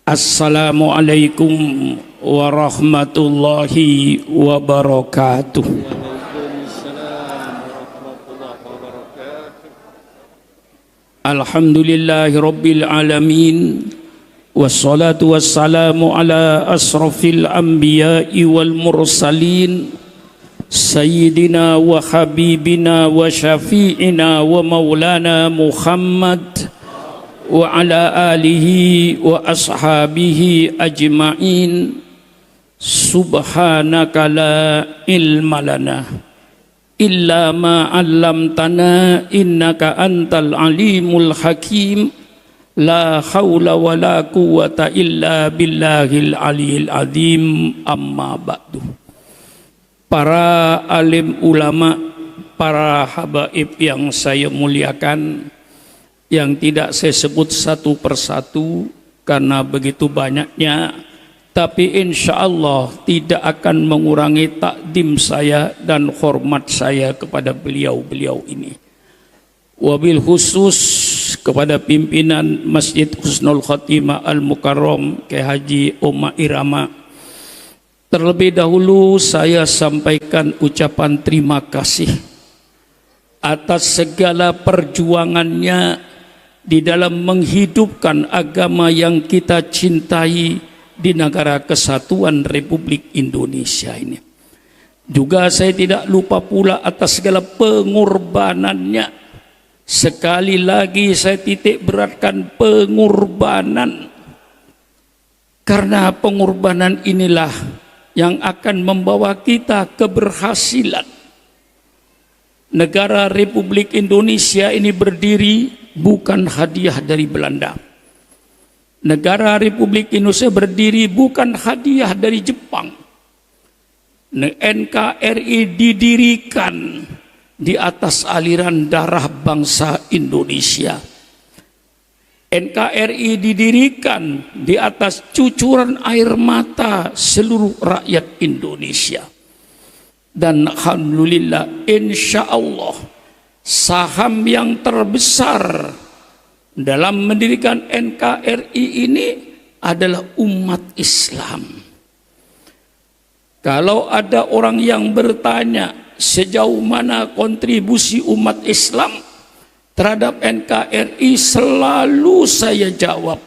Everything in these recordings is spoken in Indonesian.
Assalamualaikum warahmatullahi wabarakatuh. Alhamdulillahi rabbil alamin. Wassalatu wassalamu ala asrafil anbiya'i wal mursalin, sayyidina wa habibina wa syafi'ina wa maulana Muhammad wa ala alihi wa ashabihi ajma'in. Subhanaka la ilma lana illa ma 'allamtana innaka antal alimul hakim. La haula wa la quwwata illa billahil aliyil azim. Amma ba'du. Para alim ulama, para habaib yang saya muliakan, yang tidak saya sebut satu persatu karena begitu banyaknya, tapi insya Allah tidak akan mengurangi takdim saya dan hormat saya kepada beliau-beliau ini. Wabil khusus kepada pimpinan Masjid Husnul Khotimah Al-Mukarram Kyai Haji Oma Irama. Terlebih dahulu saya sampaikan ucapan terima kasih atas segala perjuangannya di dalam menghidupkan agama yang kita cintai di negara kesatuan Republik Indonesia ini. Juga saya tidak lupa pula atas segala pengorbanannya. Sekali lagi saya titik beratkan pengorbanan, karena pengorbanan inilah yang akan membawa kita keberhasilan. Negara Republik Indonesia ini berdiri bukan hadiah dari Belanda. Negara Republik Indonesia berdiri bukan hadiah dari Jepang. NKRI didirikan di atas aliran darah bangsa Indonesia. NKRI didirikan di atas cucuran air mata seluruh rakyat Indonesia. Dan alhamdulillah, insya Allah, saham yang terbesar dalam mendirikan NKRI ini adalah umat Islam. Kalau ada orang yang bertanya sejauh mana kontribusi umat Islam terhadap NKRI, selalu saya jawab,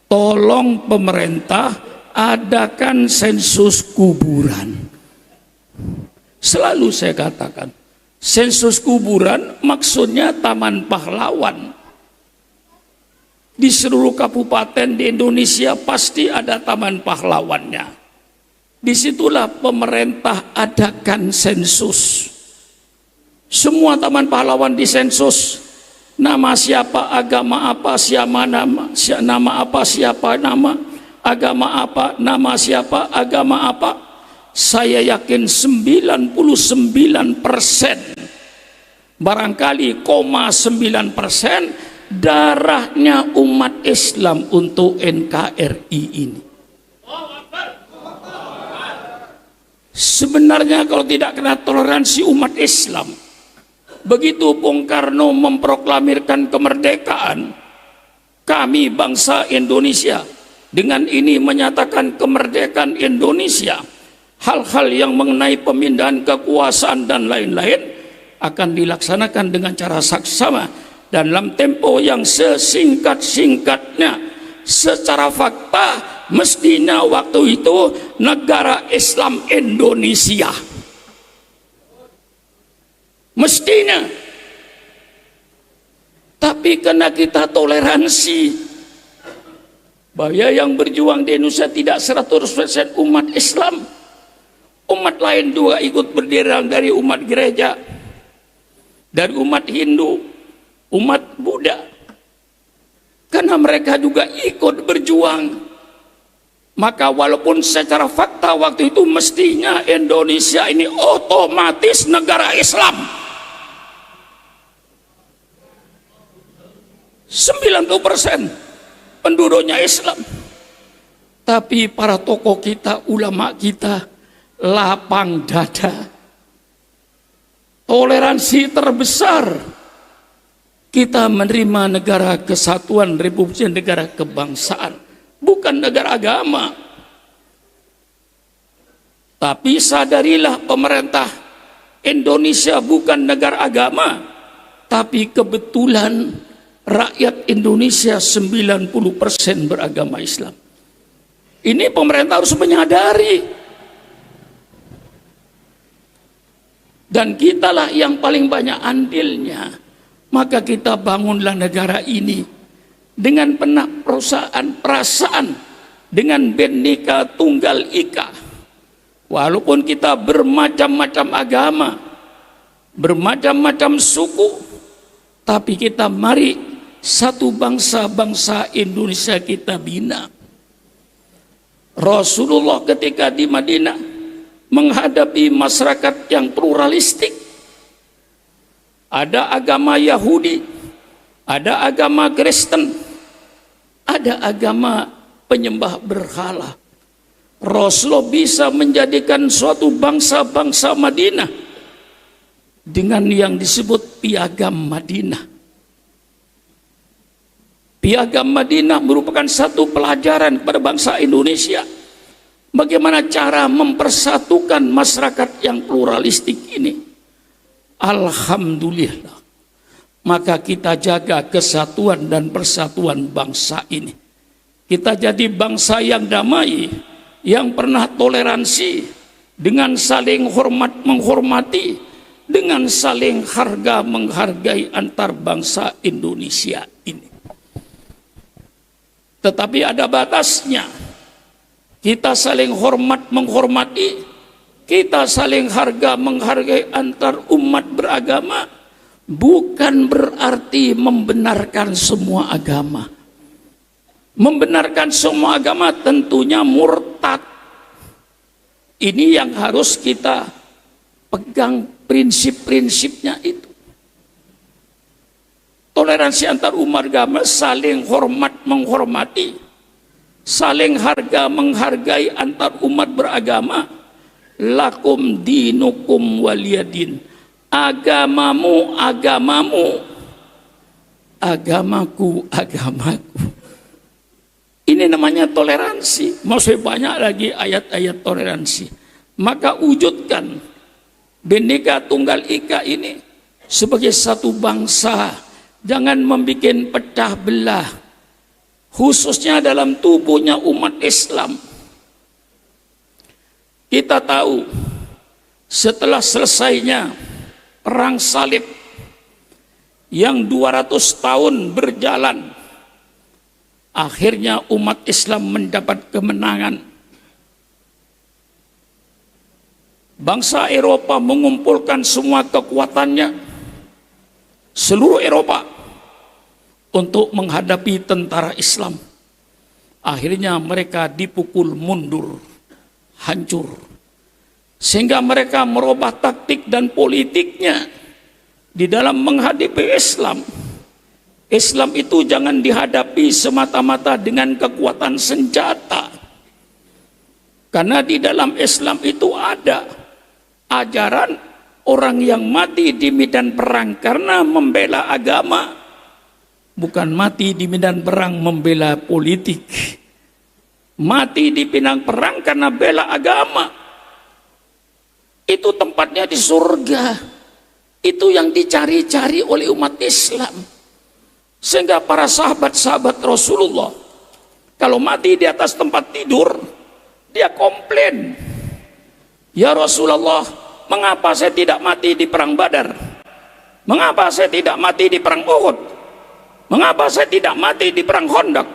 tolong pemerintah adakan sensus kuburan. Selalu saya katakan, sensus kuburan maksudnya Taman Pahlawan. Di seluruh kabupaten di Indonesia pasti ada Taman Pahlawannya. Disitulah pemerintah adakan sensus. Semua Taman Pahlawan disensus. Nama siapa, agama apa, siapa nama apa, siapa nama, agama apa, nama siapa, agama apa. Saya yakin 99%, barangkali 9% darahnya umat Islam untuk NKRI ini. Sebenarnya kalau tidak kena toleransi umat Islam, begitu Bung Karno memproklamirkan kemerdekaan, kami bangsa Indonesia dengan ini menyatakan kemerdekaan Indonesia, hal-hal yang mengenai pemindahan kekuasaan dan lain-lain akan dilaksanakan dengan cara saksama dalam tempo yang sesingkat-singkatnya. Secara fakta mestinya waktu itu negara Islam Indonesia, mestinya. Tapi karena kita toleransi, bahwa yang berjuang di Indonesia tidak 100% umat Islam, umat lain juga ikut berdiri, dari umat gereja, dari umat Hindu, umat Buddha, karena mereka juga ikut berjuang. Maka walaupun secara fakta waktu itu mestinya Indonesia ini otomatis negara Islam, 90% penduduknya Islam. Tapi para tokoh kita, ulama kita lapang dada. Toleransi terbesar kita menerima negara kesatuan Republik, negara kebangsaan. bukan negara agama. Tapi sadarilah pemerintah Indonesia bukan negara agama, tapi kebetulan rakyat Indonesia 90% beragama Islam. Ini pemerintah harus menyadari. Dan kitalah yang paling banyak andilnya. Maka kita bangunlah negara ini dengan penuh perasaan, dengan Bhinneka Tunggal Ika. Walaupun kita bermacam-macam agama, bermacam-macam suku, tapi kita mari satu bangsa Indonesia kita bina. Rasulullah ketika di Madinah menghadapi masyarakat yang pluralistik, ada agama Yahudi, ada agama Kristen, ada agama penyembah berhala. Rasulullah bisa menjadikan suatu bangsa Madinah dengan yang disebut Piagam Madinah. Piagam Madinah merupakan satu pelajaran kepada bangsa Indonesia. Bagaimana cara mempersatukan masyarakat yang pluralistik ini. Alhamdulillah. Maka kita jaga kesatuan dan persatuan bangsa ini. Kita jadi bangsa yang damai, yang pernah toleransi, dengan saling hormat menghormati, dengan saling harga menghargai antar bangsa Indonesia ini. Tetapi ada batasnya. Kita saling hormat menghormati, kita saling harga menghargai antar umat beragama, bukan berarti membenarkan semua agama. Membenarkan semua agama tentunya murtad. Ini yang harus kita pegang prinsip-prinsipnya itu. Toleransi antar umat agama, saling hormat menghormati, saling harga menghargai antar umat beragama. Lakum dinukum waliyadin. Agamamu agamamu, agamaku agamaku. Ini namanya toleransi. Masih banyak lagi ayat-ayat toleransi. Maka wujudkan Bhinneka Tunggal Ika ini sebagai satu bangsa. Jangan membuat pecah belah, khususnya dalam tubuhnya umat Islam. Kita tahu setelah selesainya perang salib yang 200 tahun berjalan, akhirnya umat Islam mendapat kemenangan. Bangsa Eropa mengumpulkan semua kekuatannya, seluruh Eropa, untuk menghadapi tentara Islam. Akhirnya mereka dipukul mundur, hancur. Sehingga mereka merubah taktik dan politiknya di dalam menghadapi Islam. Islam itu jangan dihadapi semata-mata dengan kekuatan senjata. Karena di dalam Islam itu ada ajaran orang yang mati di medan perang karena membela agama, bukan mati di medan perang membela politik. Mati di medan perang karena bela agama. Itu tempatnya di surga. Itu yang dicari-cari oleh umat Islam. Sehingga para sahabat-sahabat Rasulullah, kalau mati di atas tempat tidur, dia komplain, "Ya Rasulullah, mengapa saya tidak mati di perang Badar? Mengapa saya tidak mati di perang Uhud? Mengapa saya tidak mati di perang Khandaq?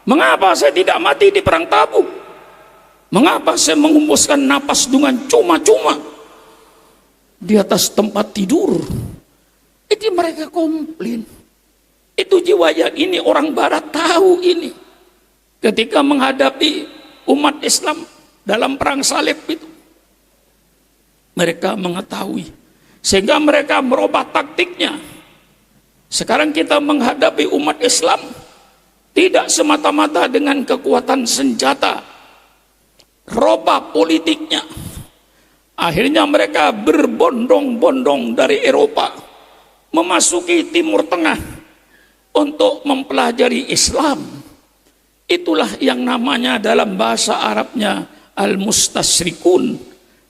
Mengapa saya tidak mati di perang Tabuk? Mengapa saya menghembuskan napas dengan cuma-cuma di atas tempat tidur?" Itu mereka komplain. Itu jiwa yang ini orang barat tahu ini. Ketika menghadapi umat Islam dalam perang salib itu, mereka mengetahui. Sehingga mereka merubah taktiknya. Sekarang kita menghadapi umat Islam tidak semata-mata dengan kekuatan senjata. Robah politiknya. Akhirnya mereka berbondong-bondong dari Eropa memasuki Timur Tengah untuk mempelajari Islam. Itulah yang namanya dalam bahasa Arabnya al-mustasyrikun,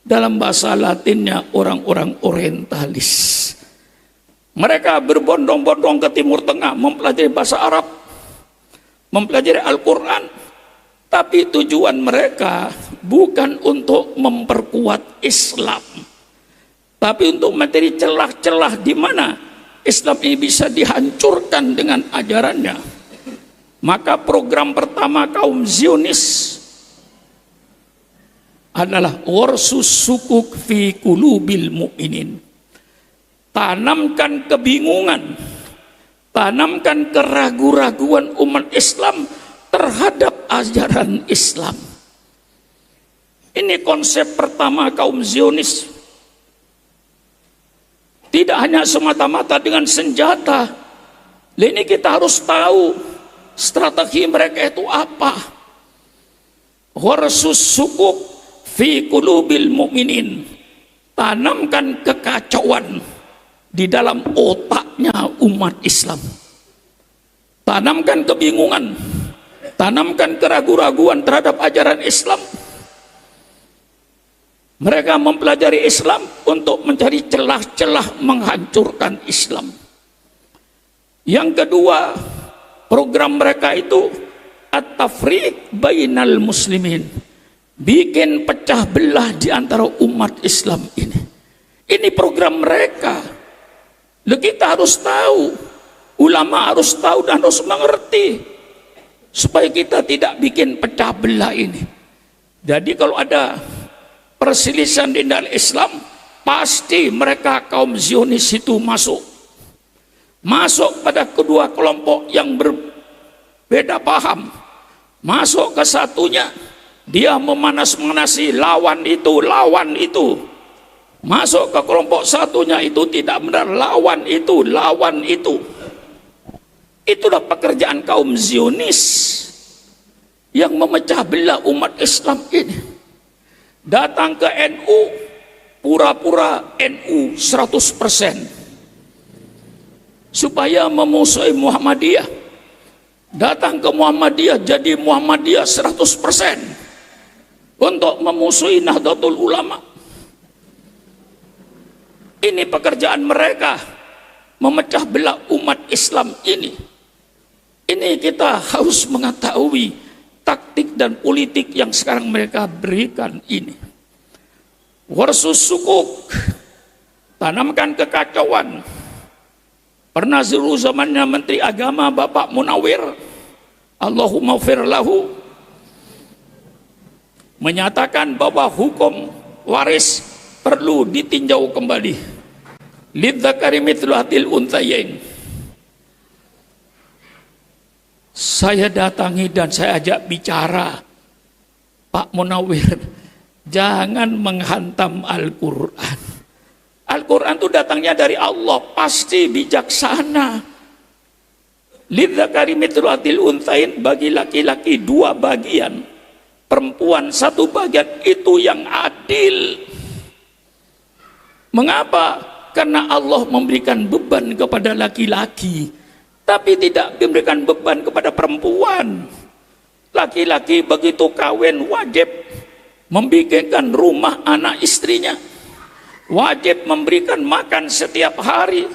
dalam bahasa Latinnya orang-orang orientalis. Mereka berbondong-bondong ke Timur Tengah mempelajari bahasa Arab, mempelajari Al-Quran, tapi tujuan mereka bukan untuk memperkuat Islam, tapi untuk mencari celah-celah di mana Islam ini bisa dihancurkan dengan ajarannya. Maka program pertama kaum Zionis adalah warsus sukuk fi qulubil mu'minin. Tanamkan kebingungan, tanamkan keraguan-raguan umat Islam terhadap ajaran Islam. Ini konsep pertama kaum Zionis. Tidak hanya semata-mata dengan senjata. Ini kita harus tahu strategi mereka itu apa. Warsus sukuk fi qulubil mu'minin. Tanamkan kekacauan di dalam otaknya umat Islam. Tanamkan kebingungan, tanamkan keraguan-raguan terhadap ajaran Islam. Mereka mempelajari Islam untuk mencari celah-celah menghancurkan Islam. Yang kedua, program mereka itu at-tafriq bainal muslimin. Bikin pecah belah di antara umat Islam ini. Ini program mereka. Kita harus tahu, ulama harus tahu dan harus mengerti supaya kita tidak bikin pecah belah ini. Jadi kalau ada perselisihan di dalam Islam, pasti mereka kaum Zionis itu masuk pada kedua kelompok yang berbeda paham. Masuk ke satunya, dia memanas-manasi lawan itu. Masuk ke kelompok satunya, itu tidak benar, lawan itu. Itulah pekerjaan kaum Zionis yang memecah belah umat Islam ini. Datang ke NU, pura-pura NU 100%, supaya memusuhi Muhammadiyah. Datang ke Muhammadiyah, jadi Muhammadiyah 100%, untuk memusuhi Nahdlatul Ulama. Ini pekerjaan mereka, memecah belah umat Islam ini. Ini kita harus mengetahui taktik dan politik yang sekarang mereka berikan ini. Warsus sukuk, tanamkan kekacauan. Pernah dulu zamannya Menteri Agama Bapak Munawir, Allahumma fir lahu, menyatakan bahwa hukum waris perlu ditinjau kembali. Lidzakari mithlu hadil unthayain. Saya datangi dan saya ajak bicara, Pak Munawir, jangan menghantam Al-Quran. Al-Quran itu datangnya dari Allah, pasti bijaksana. Lidzakari mithlu hadil unthayain, bagi laki-laki 2 bagian, perempuan 1 bagian, itu yang adil. Mengapa? Karena Allah memberikan beban kepada laki-laki, tapi tidak memberikan beban kepada perempuan. Laki-laki begitu kawin wajib membikinkan rumah anak istrinya, wajib memberikan makan setiap hari,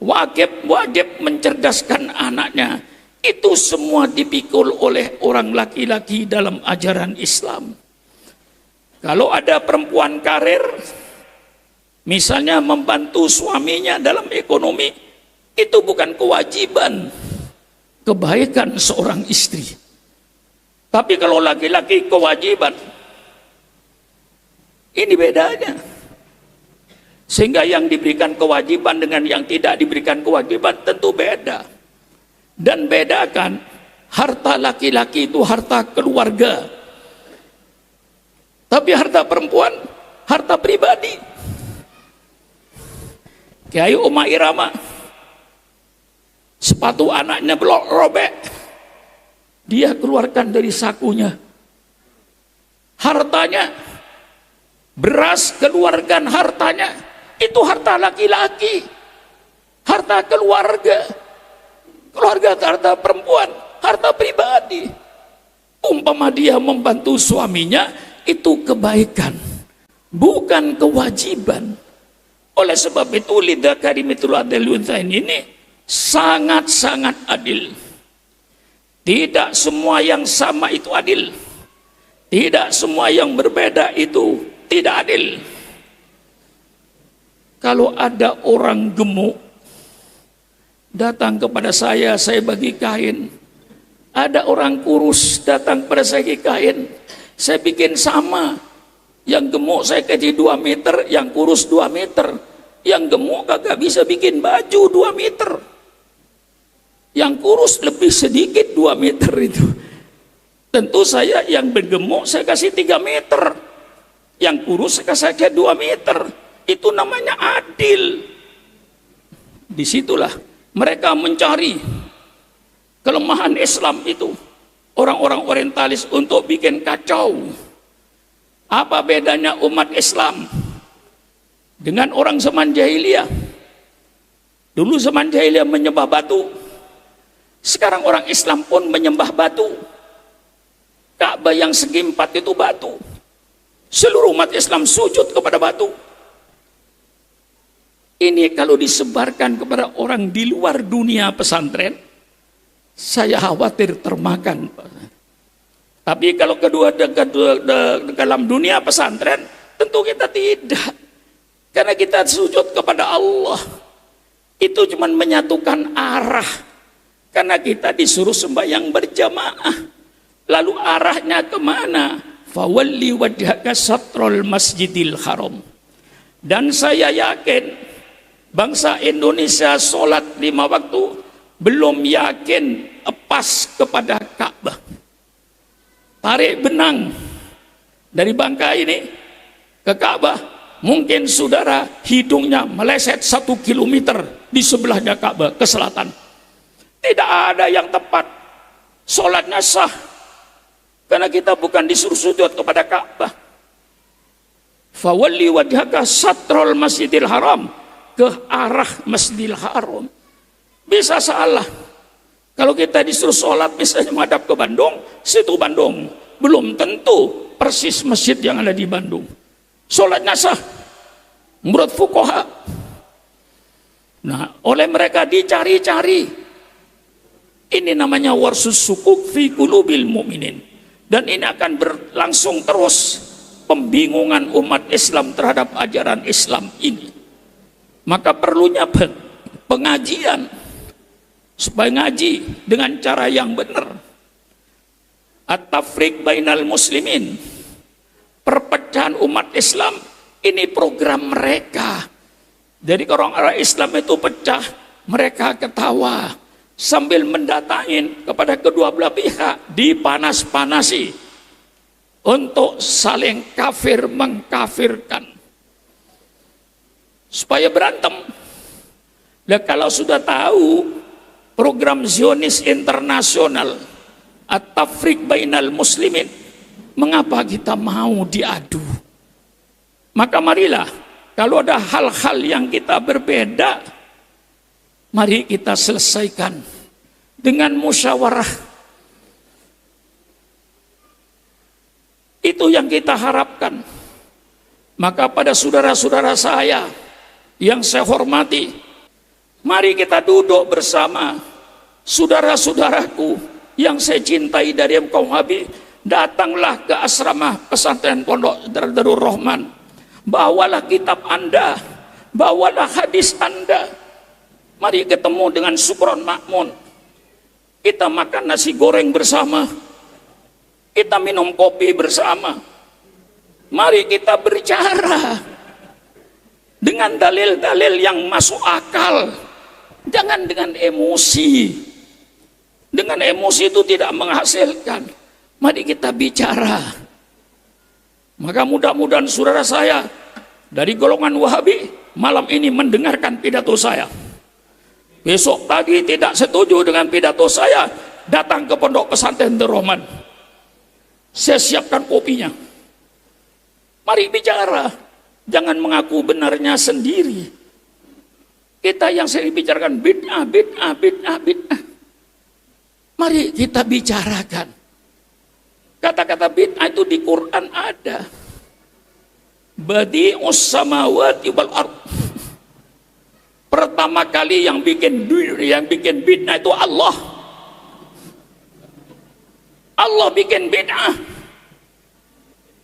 wajib mencerdaskan anaknya. Itu semua dipikul oleh orang laki-laki dalam ajaran Islam. Kalau ada perempuan karir, misalnya membantu suaminya dalam ekonomi, itu bukan kewajiban, kebaikan seorang istri. Tapi kalau laki-laki kewajiban, ini bedanya. Sehingga yang diberikan kewajiban dengan yang tidak diberikan kewajiban tentu beda. Dan bedakan, harta laki-laki itu harta keluarga, tapi harta perempuan harta pribadi. Kiai Uma Irama, sepatu anaknya robek, dia keluarkan dari sakunya. Hartanya, beras keluarkan hartanya, itu harta laki-laki, harta keluarga. Keluarga harta perempuan, harta pribadi. umpama dia membantu suaminya, itu kebaikan, bukan kewajiban. Oleh sebab itu lidzakari mithlu hadzal unthayain ini sangat-sangat adil. Tidak semua yang sama itu adil. Tidak semua yang berbeda itu tidak adil. Kalau ada orang gemuk datang kepada saya bagi kain. Ada orang kurus datang kepada saya bagi kain. Saya bikin sama. Yang gemuk saya kasih 2 meter, yang kurus 2 meter. Yang gemuk kagak bisa bikin baju 2 meter. Yang kurus lebih sedikit 2 meter itu. Tentu saya yang bergemuk saya kasih 3 meter. Yang kurus saya kasih 2 meter. Itu namanya adil. Disitulah mereka mencari kelemahan Islam itu. Orang-orang orientalis untuk bikin kacau. Apa bedanya umat Islam dengan orang zaman jahiliyah? Dulu zaman jahiliyah menyembah batu. Sekarang orang Islam pun menyembah batu. Ka'bah yang segi 4 itu batu. Seluruh umat Islam sujud kepada batu. Ini kalau disebarkan kepada orang di luar dunia pesantren, saya khawatir termakan. Tapi kalau dalam dunia pesantren, tentu kita tidak. Karena kita sujud kepada Allah. Itu cuma menyatukan arah. Karena kita disuruh sembahyang berjamaah. Lalu arahnya kemana? Fawalli wajhaka satrul masjidil haram. Dan saya yakin bangsa Indonesia sholat 5 waktu belum yakin pas kepada Ka'bah. Tarik benang dari Bangka ini ke Ka'bah, mungkin saudara hidungnya meleset 1 kilometer di sebelahnya Ka'bah ke selatan. Tidak ada yang tepat. Sholatnya sah. Karena kita bukan disuruh sujud kepada Ka'bah. Fawalli wajhaka satrul masjidil haram, ke arah Masjidil Haram. Bisa salah. Kalau kita disuruh sholat misalnya menghadap ke Bandung, situ Bandung. Belum tentu persis masjid yang ada di Bandung. Sholatnya sah menurut fuqaha. Nah, oleh mereka dicari-cari. Ini namanya warsus sukuk fi qulubil mu'minin. Dan ini akan berlangsung terus pembingungan umat Islam terhadap ajaran Islam ini. Maka perlunya pengajian supaya ngaji dengan cara yang benar. At-tafriq bainal muslimin, perpecahan umat Islam, ini program mereka. Jadi kalau orang Islam itu pecah, mereka ketawa sambil mendatangin kepada kedua belah pihak, dipanas-panasi untuk saling kafir mengkafirkan supaya berantem. Nah, kalau sudah tahu program Zionis internasional at-tafriq bainal muslimin, mengapa kita mau diadu? Maka marilah, kalau ada hal-hal yang kita berbeda, mari kita selesaikan dengan musyawarah. Itu yang kita harapkan. Maka pada saudara-saudara saya yang saya hormati, mari kita duduk bersama. Saudara-saudaraku yang saya cintai dari kaum Habib, datanglah ke asrama pesantren Pondok Darul Rahman. Bawalah kitab Anda, bawalah hadis Anda. Mari ketemu dengan Sukron Makmun. Kita makan nasi goreng bersama. Kita minum kopi bersama. Mari kita berbicara dengan dalil-dalil yang masuk akal. Jangan dengan emosi. Dengan emosi itu tidak menghasilkan. Mari kita bicara. Maka mudah-mudahan saudara saya dari golongan Wahabi malam ini mendengarkan pidato saya. Besok pagi tidak setuju dengan pidato saya, datang ke Pondok Pesantren Darul Rahman. Saya siapkan kopinya. Mari bicara. Jangan mengaku benarnya sendiri. Kita yang sering bicarakan bid'ah, bid'ah, bid'ah, bid'ah. Mari kita bicarakan. Kalau Kata-kata bid'ah itu di Quran ada. Badi'us samawati wal ard. Pertama kali yang bikin bid'ah itu Allah. Allah bikin bid'ah.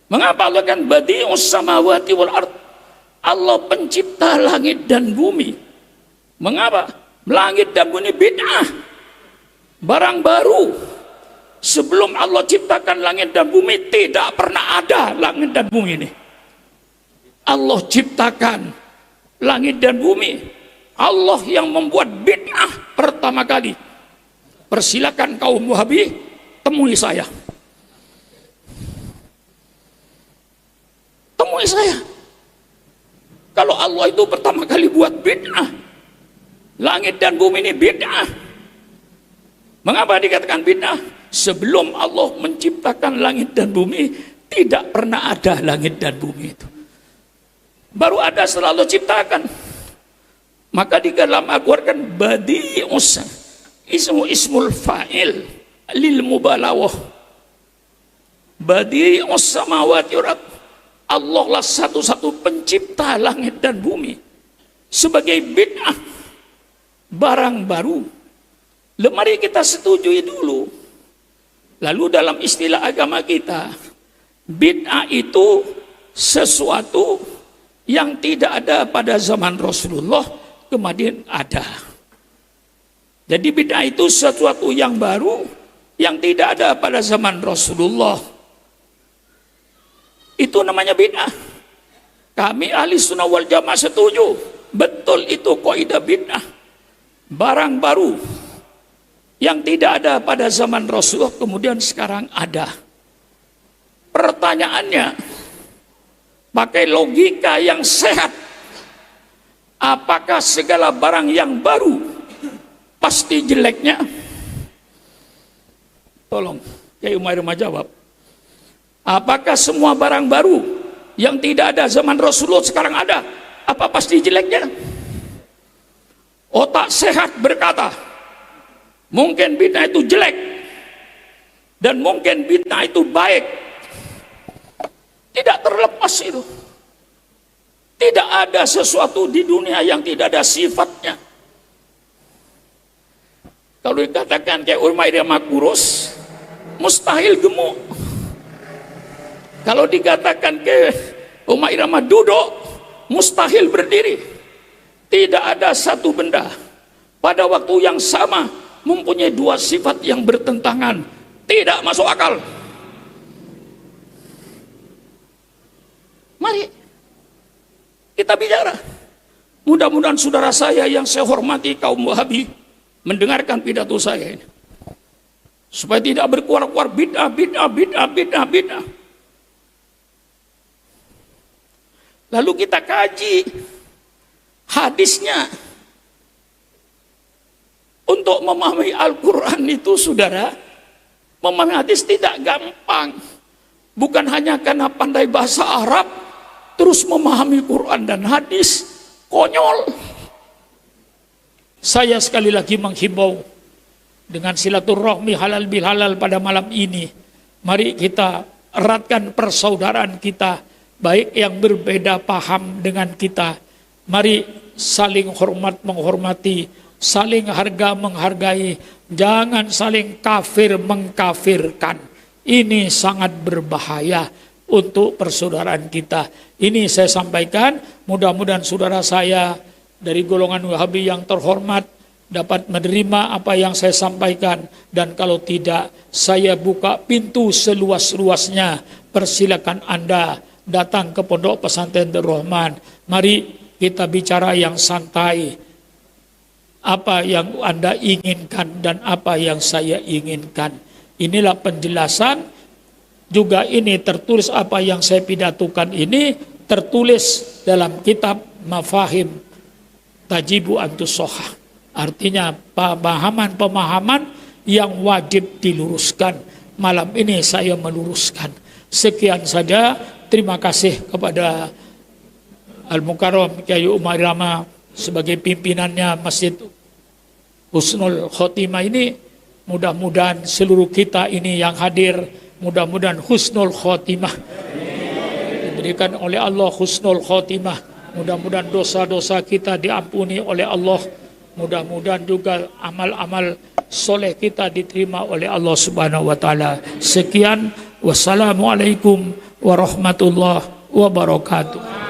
Mengapa Allah kan badi'us samawati wal ard? Allah pencipta langit dan bumi. Mengapa? Langit dan bumi bid'ah. Barang baru. Sebelum Allah ciptakan langit dan bumi tidak pernah ada langit dan bumi ini. Allah ciptakan langit dan bumi. Allah yang membuat bid'ah pertama kali. Persilakan kaum Wahabi temui saya. Temui saya. Kalau Allah itu pertama kali buat bid'ah, langit dan bumi ini bid'ah. Mengapa dikatakan bid'ah? Sebelum Allah menciptakan langit dan bumi, tidak pernah ada langit dan bumi itu. Baru ada setelah Allah ciptakan. Maka di dalam Al-Quran badi'us ismul fa'il lil mubalawah. Badi'us samawati wal ard. Allah lah satu-satu pencipta langit dan bumi. Sebagai bid'ah, barang baru. Mari kita setujui dulu. Lalu dalam istilah agama kita, bid'ah itu sesuatu yang tidak ada pada zaman Rasulullah, kemudian ada. Jadi bid'ah itu sesuatu yang baru, yang tidak ada pada zaman Rasulullah. Itu namanya bid'ah. Kami ahli sunnah wal jamaah setuju. Betul itu kaidah bid'ah. Barang baru yang tidak ada pada zaman Rasulullah kemudian sekarang ada. Pertanyaannya, pakai logika yang sehat, apakah segala barang yang baru pasti jeleknya? Tolong, Kiai Umar jawab. Apakah semua barang baru yang tidak ada zaman Rasulullah sekarang ada? Apa pasti jeleknya? Otak sehat berkata, mungkin bid'ah itu jelek dan mungkin bid'ah itu baik. Tidak terlepas itu. Tidak ada sesuatu di dunia yang tidak ada sifatnya. Kalau dikatakan kayak Umar Irama kurus, mustahil gemuk. Kalau dikatakan ke Umar Irama duduk, mustahil berdiri. Tidak ada satu benda pada waktu yang sama mempunyai dua sifat yang bertentangan. Tidak masuk akal. Mari kita bicara. Mudah-mudahan saudara saya yang saya hormati kaum Wahabi mendengarkan pidato saya ini. Supaya tidak berkuar-kuar bid'ah. Lalu kita kaji hadisnya. Untuk memahami Al-Quran itu saudara, memahami hadis tidak gampang. Bukan hanya karena pandai bahasa Arab, terus memahami Quran dan hadis, konyol. Saya sekali lagi menghimbau dengan silaturahmi halal bihalal pada malam ini. Mari kita eratkan persaudaraan kita, baik yang berbeda paham dengan kita. Mari saling hormat menghormati, saling harga menghargai, jangan saling kafir mengkafirkan. Ini sangat berbahaya untuk persaudaraan kita. Ini saya sampaikan, mudah-mudahan saudara saya dari golongan Wahabi yang terhormat dapat menerima apa yang saya sampaikan, dan kalau tidak, saya buka pintu seluas-luasnya. Persilakan Anda datang ke Pondok Pesantren Darul Rahman. Mari kita bicara yang santai. Apa yang Anda inginkan dan apa yang saya inginkan. Inilah penjelasan. Juga ini tertulis, apa yang saya pidatukan ini tertulis dalam kitab Mafahim Tajibu Antusoha. Artinya pemahaman-pemahaman yang wajib diluruskan. Malam ini saya meluruskan. Sekian saja. Terima kasih kepada Al-Mukarram Kiai Umar Irama sebagai pimpinannya Masjid Husnul Khotimah ini. Mudah-mudahan seluruh kita ini yang hadir Mudah-mudahan husnul khotimah, diberikan oleh Allah husnul khotimah. Mudah-mudahan dosa-dosa kita diampuni oleh Allah. Mudah-mudahan juga amal-amal soleh kita diterima oleh Allah Subhanahu wa taala. Sekian, wassalamualaikum warahmatullahi wabarakatuh.